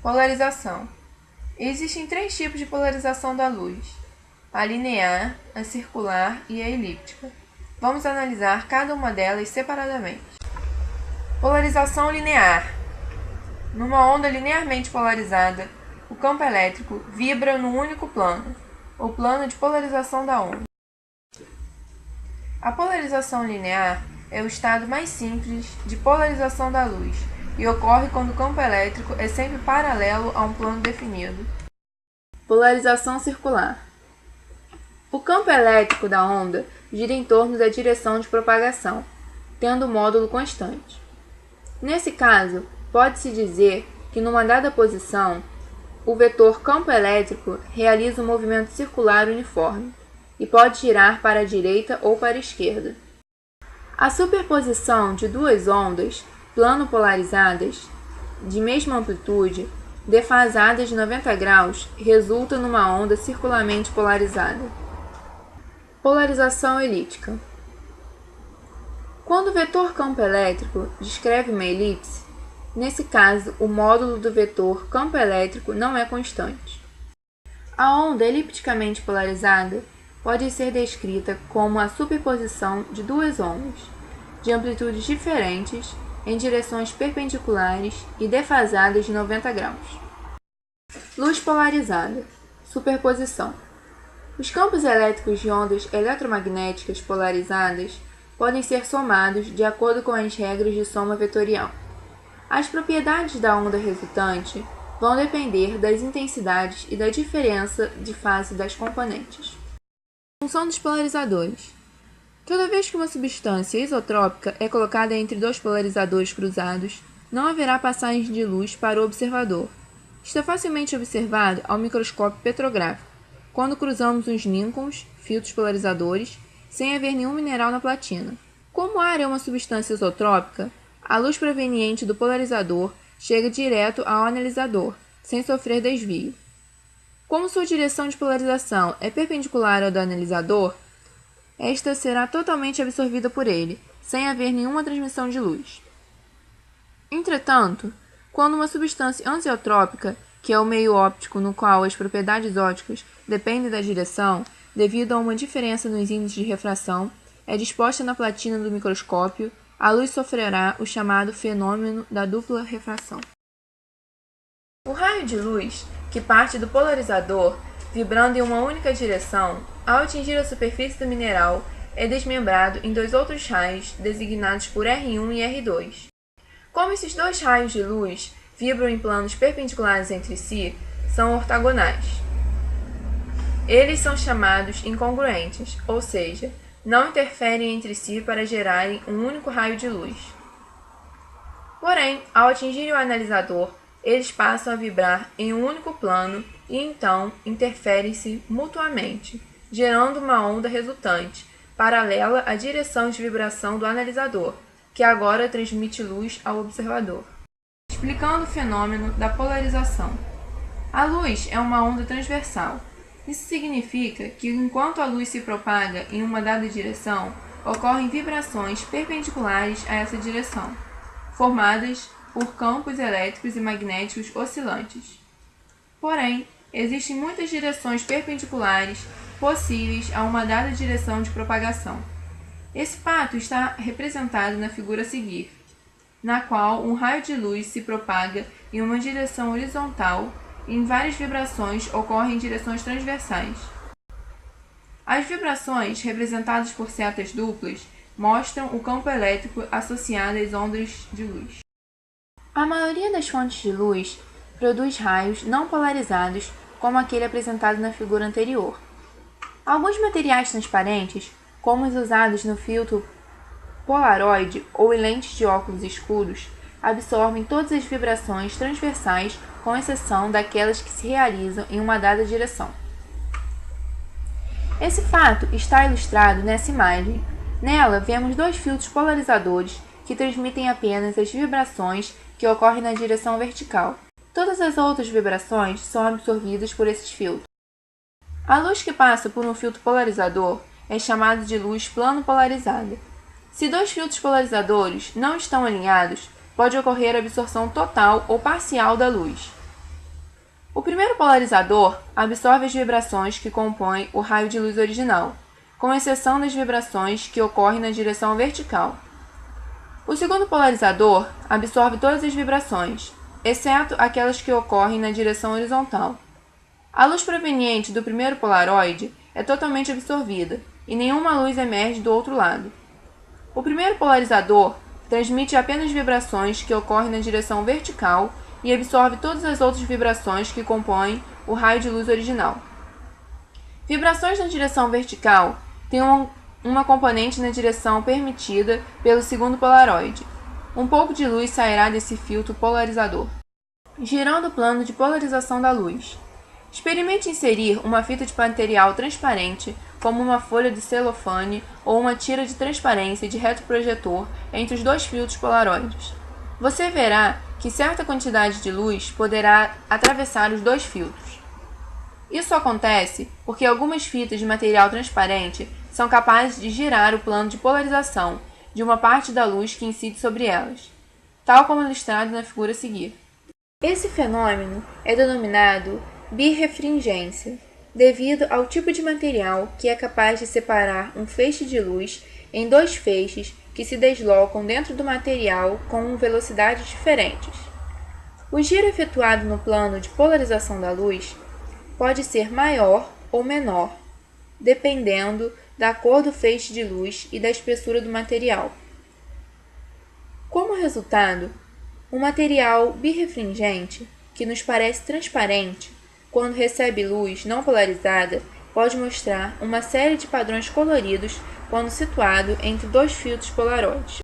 Polarização. Existem três tipos de polarização da luz: a linear, a circular e a elíptica. Vamos analisar cada uma delas separadamente. Polarização linear. Numa onda linearmente polarizada, o campo elétrico vibra num único plano, o plano de polarização da onda. A polarização linear é o estado mais simples de polarização da luz e ocorre quando o campo elétrico é sempre paralelo a um plano definido. Polarização circular. O campo elétrico da onda gira em torno da direção de propagação, tendo módulo constante. Nesse caso, pode-se dizer que numa dada posição, o vetor campo elétrico realiza um movimento circular uniforme e pode girar para a direita ou para a esquerda. A superposição de duas ondas plano-polarizadas de mesma amplitude, defasadas de 90 graus, resulta numa onda circularmente polarizada. Polarização elíptica. Quando o vetor campo elétrico descreve uma elipse, nesse caso o módulo do vetor campo elétrico não é constante. A onda elipticamente polarizada pode ser descrita como a superposição de duas ondas, de amplitudes diferentes, em direções perpendiculares e defasadas de 90 graus. Luz polarizada. Superposição. Os campos elétricos de ondas eletromagnéticas polarizadas podem ser somados de acordo com as regras de soma vetorial. As propriedades da onda resultante vão depender das intensidades e da diferença de fase das componentes. Função dos polarizadores. Toda vez que uma substância isotrópica é colocada entre dois polarizadores cruzados, não haverá passagem de luz para o observador. Isto é facilmente observado ao microscópio petrográfico, quando cruzamos os níquels, filtros polarizadores, sem haver nenhum mineral na platina. Como o ar é uma substância isotrópica, a luz proveniente do polarizador chega direto ao analisador, sem sofrer desvio. Como sua direção de polarização é perpendicular ao do analisador, esta será totalmente absorvida por ele, sem haver nenhuma transmissão de luz. Entretanto, quando uma substância anisotrópica, que é o meio óptico no qual as propriedades ópticas dependem da direção, devido a uma diferença nos índices de refração, é disposta na platina do microscópio, a luz sofrerá o chamado fenômeno da dupla refração. O raio de luz, que parte do polarizador, vibrando em uma única direção, ao atingir a superfície do mineral, é desmembrado em dois outros raios, designados por R1 e R2. Como esses dois raios de luz vibram em planos perpendiculares entre si, são ortogonais. Eles são chamados incongruentes, ou seja, não interferem entre si para gerarem um único raio de luz. Porém, ao atingirem o analisador, eles passam a vibrar em um único plano e então interferem-se mutuamente, gerando uma onda resultante, paralela à direção de vibração do analisador, que agora transmite luz ao observador. Explicando o fenômeno da polarização. A luz é uma onda transversal. Isso significa que, enquanto a luz se propaga em uma dada direção, ocorrem vibrações perpendiculares a essa direção, formadas por campos elétricos e magnéticos oscilantes. Porém, existem muitas direções perpendiculares possíveis a uma dada direção de propagação. Esse fato está representado na figura a seguir, na qual um raio de luz se propaga em uma direção horizontal e em várias vibrações ocorrem em direções transversais. As vibrações, representadas por setas duplas, mostram o campo elétrico associado às ondas de luz. A maioria das fontes de luz produz raios não polarizados, como aquele apresentado na figura anterior. Alguns materiais transparentes, como os usados no filtro polaroide ou em lentes de óculos escuros, absorvem todas as vibrações transversais, com exceção daquelas que se realizam em uma dada direção. Esse fato está ilustrado nessa imagem. Nela, vemos dois filtros polarizadores que transmitem apenas as vibrações que ocorrem na direção vertical. Todas as outras vibrações são absorvidas por esses filtros. A luz que passa por um filtro polarizador é chamada de luz plano polarizada. Se dois filtros polarizadores não estão alinhados, pode ocorrer absorção total ou parcial da luz. O primeiro polarizador absorve as vibrações que compõem o raio de luz original, com exceção das vibrações que ocorrem na direção vertical. O segundo polarizador absorve todas as vibrações, exceto aquelas que ocorrem na direção horizontal. A luz proveniente do primeiro polaroide é totalmente absorvida, e nenhuma luz emerge do outro lado. O primeiro polarizador transmite apenas vibrações que ocorrem na direção vertical e absorve todas as outras vibrações que compõem o raio de luz original. Vibrações na direção vertical têm uma componente na direção permitida pelo segundo polaroide. Um pouco de luz sairá desse filtro polarizador, girando o plano de polarização da luz. Experimente inserir uma fita de material transparente, como uma folha de celofane ou uma tira de transparência de retroprojetor entre os dois filtros polaroides. Você verá que certa quantidade de luz poderá atravessar os dois filtros. Isso acontece porque algumas fitas de material transparente são capazes de girar o plano de polarização de uma parte da luz que incide sobre elas, tal como ilustrado na figura a seguir. Esse fenômeno é denominado birrefringência, devido ao tipo de material que é capaz de separar um feixe de luz em dois feixes que se deslocam dentro do material com velocidades diferentes. O giro efetuado no plano de polarização da luz pode ser maior ou menor, dependendo da cor do feixe de luz e da espessura do material. Como resultado, um material birrefringente, que nos parece transparente, quando recebe luz não polarizada, pode mostrar uma série de padrões coloridos quando situado entre dois filtros polaroides.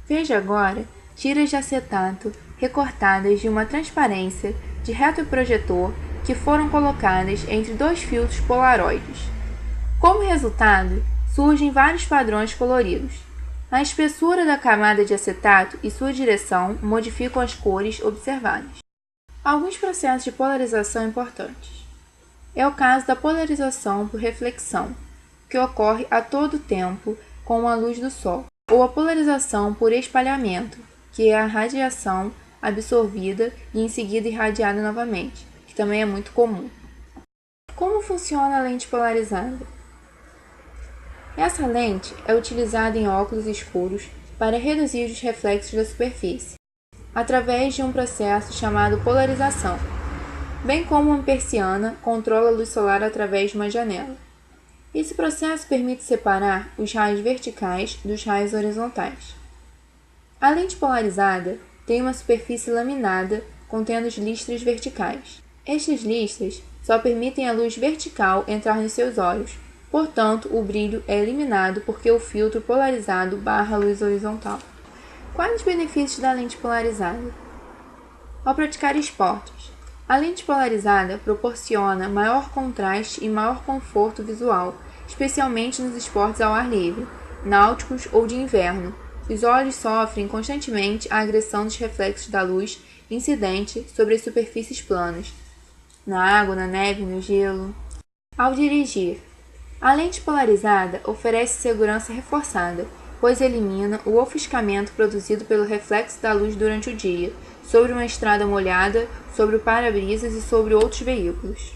Veja agora tiras de acetato recortadas de uma transparência de retroprojetor que foram colocadas entre dois filtros polaroides. Como resultado, surgem vários padrões coloridos. A espessura da camada de acetato e sua direção modificam as cores observadas. Alguns processos de polarização importantes. É o caso da polarização por reflexão, que ocorre a todo tempo com a luz do Sol, ou a polarização por espalhamento, que é a radiação absorvida e em seguida irradiada novamente, que também é muito comum. Como funciona a lente polarizada? Essa lente é utilizada em óculos escuros para reduzir os reflexos da superfície, através de um processo chamado polarização, bem como uma persiana controla a luz solar através de uma janela. Esse processo permite separar os raios verticais dos raios horizontais. A lente polarizada tem uma superfície laminada contendo os listras verticais. Estes listras só permitem a luz vertical entrar nos seus olhos, portanto, o brilho é eliminado porque o filtro polarizado barra a luz horizontal. Quais os benefícios da lente polarizada? Ao praticar esportes, a lente polarizada proporciona maior contraste e maior conforto visual, especialmente nos esportes ao ar livre, náuticos ou de inverno. Os olhos sofrem constantemente a agressão dos reflexos da luz incidente sobre as superfícies planas, na água, na neve, no gelo. Ao dirigir, a lente polarizada oferece segurança reforçada, pois elimina o ofuscamento produzido pelo reflexo da luz durante o dia, sobre uma estrada molhada, sobre o para-brisas e sobre outros veículos.